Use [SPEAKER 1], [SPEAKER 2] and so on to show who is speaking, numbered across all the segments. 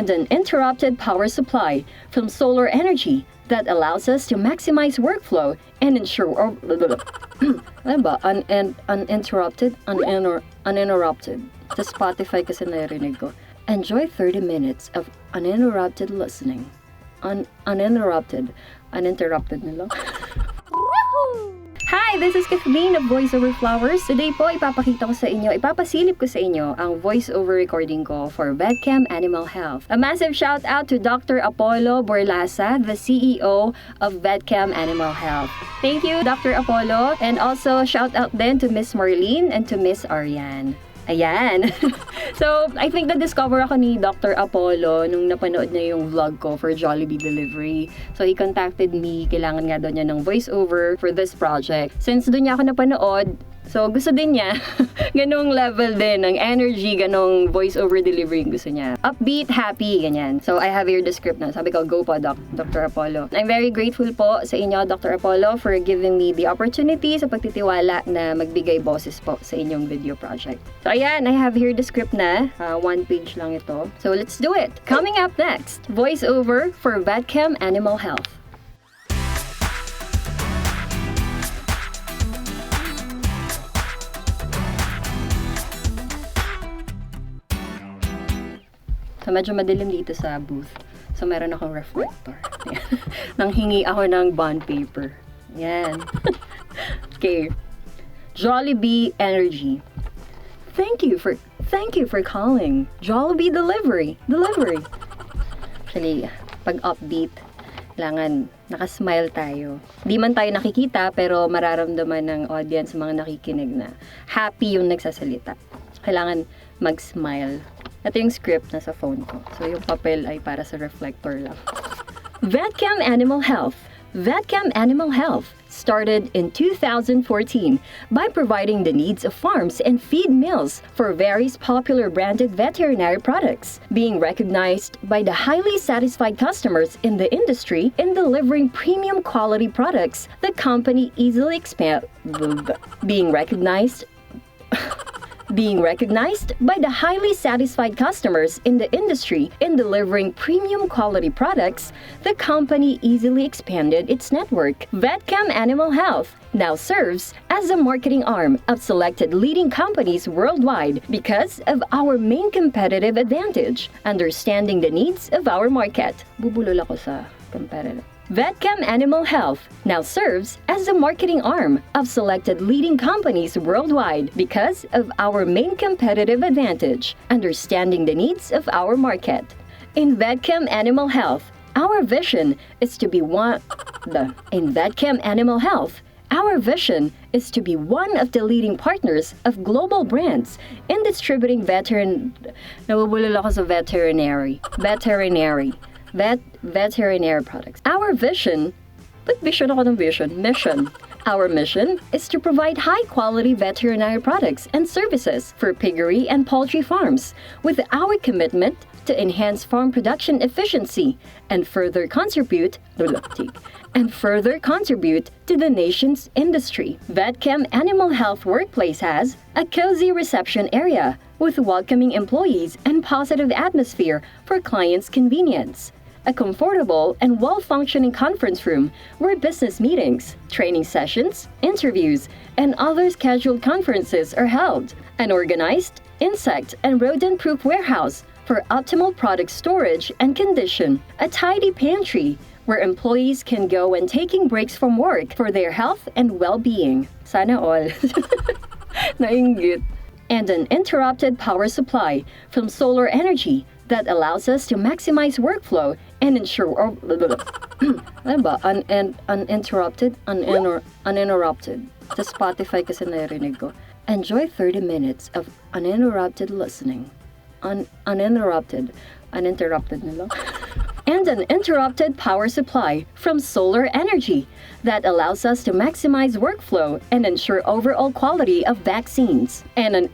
[SPEAKER 1] and an interrupted power supply from solar energy that allows us to maximize workflow and ensure uninterrupted. Sa Spotify kasi narinig ko. Enjoy 30 minutes of uninterrupted listening. Uninterrupted nila. Hi, this is Kathleen of Voiceover Flowers. Today po, ipapasilip ko sa inyo ang voiceover recording ko for Vetchem Animal Health. A massive shout out to Dr. Apollo Borlasa, the CEO of Vetchem Animal Health. Thank you, Dr. Apollo. And also, shout out then to Miss Marlene and to Miss Ariane. Ayan. So, I think na-discover ako ni Dr. Apollo nung napanood niya yung vlog ko for Jollibee Delivery. So, he contacted me. Kailangan nga daw niya ng voiceover for this project. Since doon niya ako napanood, so gusto din niya. Ganong level din ng energy, ganong voiceover delivery gusto niya. Upbeat, happy, ganyan. So, I have here the script na. Sabi ko, go po, Dr. Apollo. I'm very grateful po sa inyo, Dr. Apollo, for giving me the opportunity sa pagtitiwala na magbigay boses po sa inyong video project. So, ayan, I have here the script na. One page lang ito. So, let's do it. Coming up next, voiceover for Vetchem Animal Health. So, medyo madilim dito sa booth. So, meron akong reflector. Nanghingi ako ng bond paper. Yan. Okay. Jollibee Energy. Thank you for calling. Jollibee Delivery. Actually, pag upbeat, kailangan nakasmile tayo. Di man tayo nakikita, pero mararamdaman ng audience, mga nakikinig na happy yung nagsasalita. Kailangan mag-smile. Ito yung script na sa phone ko. So, yung papel ay para sa reflector lang. Vetchem Animal Health. Vetchem Animal Health started in 2014 by providing the needs of farms and feed mills for various popular branded veterinary products, being recognized by the highly satisfied customers in the industry in delivering premium quality products. The company easily being recognized by the highly satisfied customers in the industry in delivering premium quality products, the company easily expanded its network. Vetchem Animal Health now serves as the marketing arm of selected leading companies worldwide because of our main competitive advantage, understanding the needs of our market. Bubulol ako sa competitive. Vetchem Animal Health now serves as the marketing arm of selected leading companies worldwide because of our main competitive advantage, understanding the needs of our market. In Vetchem Animal Health, our vision is to be one of the leading partners of global brands in distributing veterinary products. Our mission. Our mission is to provide high-quality veterinary products and services for piggery and poultry farms, with our commitment to enhance farm production efficiency and further contribute to the nation's industry. Vetchem Animal Health Workplace has a cozy reception area with welcoming employees and positive atmosphere for clients' convenience. A comfortable and well-functioning conference room where business meetings, training sessions, interviews, and other scheduled conferences are held. An organized, insect and rodent-proof warehouse for optimal product storage and condition. A tidy pantry where employees can go when taking breaks from work for their health and well-being. Sana all. Nainggit. And an interrupted power supply from solar energy that allows us to maximize workflow and ensure uninterrupted. Sa Spotify kasi narinig ko. Enjoy 30 minutes of uninterrupted listening. Uninterrupted nila. And an interrupted power supply from solar energy that allows us to maximize workflow and ensure overall quality of vaccines. And an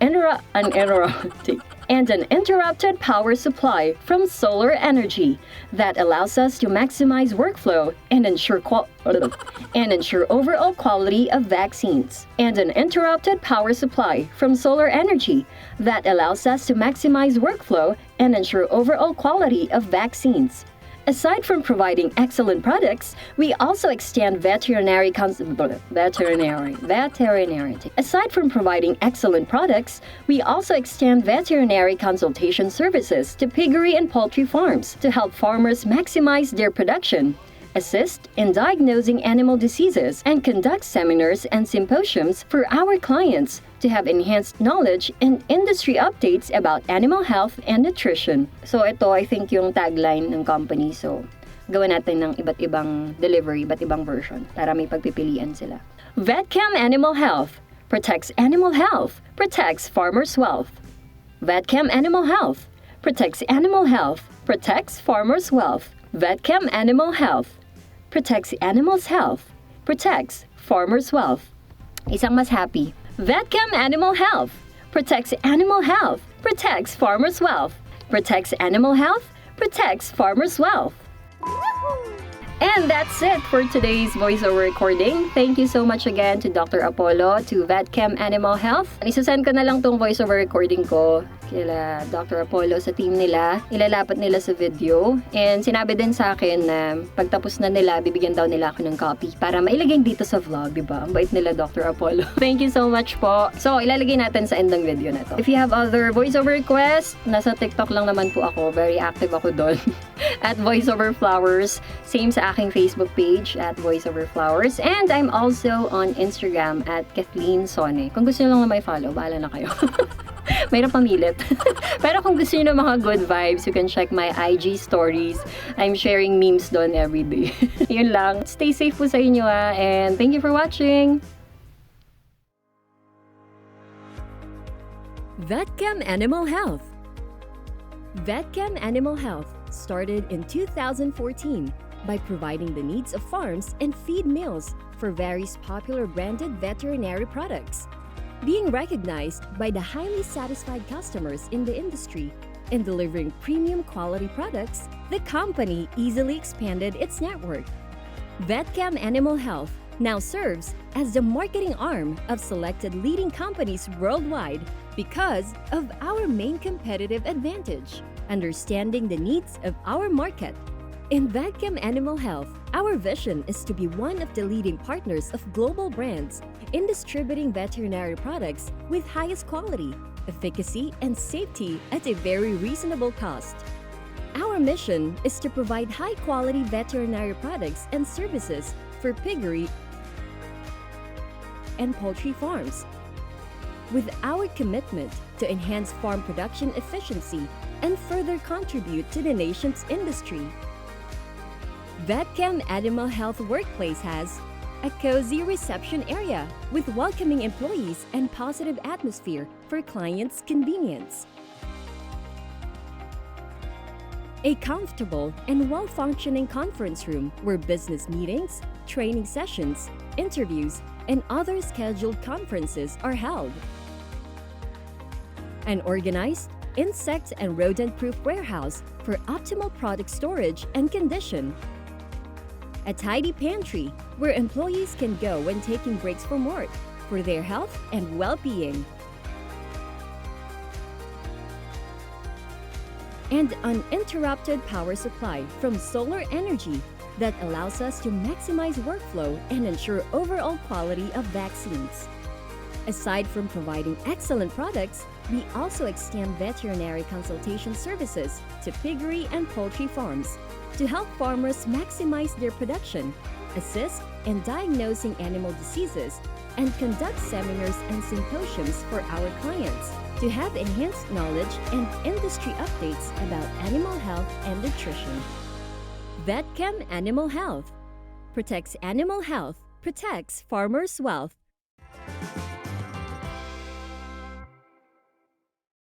[SPEAKER 1] interrupted power supply from solar energy that allows us to maximize workflow and ensure overall quality of vaccines. And an interrupted power supply from solar energy that allows us to maximize workflow and ensure overall quality of vaccines. Aside from providing excellent products, we also extend veterinary. Aside from providing excellent products, we also extend veterinary consultation services to piggery and poultry farms to help farmers maximize their production, assist in diagnosing animal diseases, and conduct seminars and symposiums for our clients to have enhanced knowledge and industry updates about animal health and nutrition. So ito, I think yung tagline ng company. So, gawin natin ng iba't ibang delivery, iba't ibang version para may pagpipilian sila. Vetchem Animal Health protects animal health, protects farmers' wealth. Vetchem Animal Health protects animal health, protects farmers' wealth. Vetchem Animal Health protects animals' health, protects farmers' wealth. Isang mas happy. Vetchem Animal Health protects animal health, protects farmers' wealth, protects animal health, protects farmers' wealth. And that's it for today's voiceover recording. Thank you so much again to Dr. Apollo, to Vetchem Animal Health. Isasend ko na lang tong voiceover recording ko kila Dr. Apollo sa team nila. Ilalapat nila sa video. And sinabi din sa akin na pagtapos na nila, bibigyan daw nila ako ng copy para mailagay dito sa vlog, diba? Ang bait nila, Dr. Apollo. Thank you so much po. So, ilalagay natin sa end ng video na to. If you have other voiceover requests, nasa TikTok lang naman po ako. Very active ako doon. At Voiceover Flowers. Same sa aking Facebook page at Voiceover Flowers. And I'm also on Instagram at Kathleen Sone. Kung gusto nyo lang na may follow, bahala na kayo. Mayroon pamilit. Pero kung gusto nyo ng mga good vibes, you can check my IG stories. I'm sharing memes doon every day. Yun lang. Stay safe po sa inyo and thank you for watching.
[SPEAKER 2] Vetchem Animal Health. Vetchem Animal Health started in 2014 by providing the needs of farms and feed meals for various popular branded veterinary products. Being recognized by the highly satisfied customers in the industry and delivering premium quality products, the company easily expanded its network. Vetchem Animal Health now serves as the marketing arm of selected leading companies worldwide because of our main competitive advantage, understanding the needs of our market. In Vetchem Animal Health, our vision is to be one of the leading partners of global brands in distributing veterinary products with highest quality, efficacy, and safety at a very reasonable cost. Our mission is to provide high-quality veterinary products and services for piggery and poultry farms. With our commitment to enhance farm production efficiency and further contribute to the nation's industry, Vetchem Animal Health Workplace has a cozy reception area with welcoming employees and positive atmosphere for clients' convenience. A comfortable and well-functioning conference room where business meetings, training sessions, interviews, and other scheduled conferences are held. An organized, insect and rodent-proof warehouse for optimal product storage and condition. A tidy pantry where employees can go when taking breaks from work for their health and well-being. And uninterrupted power supply from solar energy that allows us to maximize workflow and ensure overall quality of vaccines. Aside from providing excellent products, we also extend veterinary consultation services to piggery and poultry farms to help farmers maximize their production, assist in diagnosing animal diseases, and conduct seminars and symposiums for our clients to have enhanced knowledge and industry updates about animal health and nutrition. Vetchem Animal Health protects animal health, protects farmers' wealth.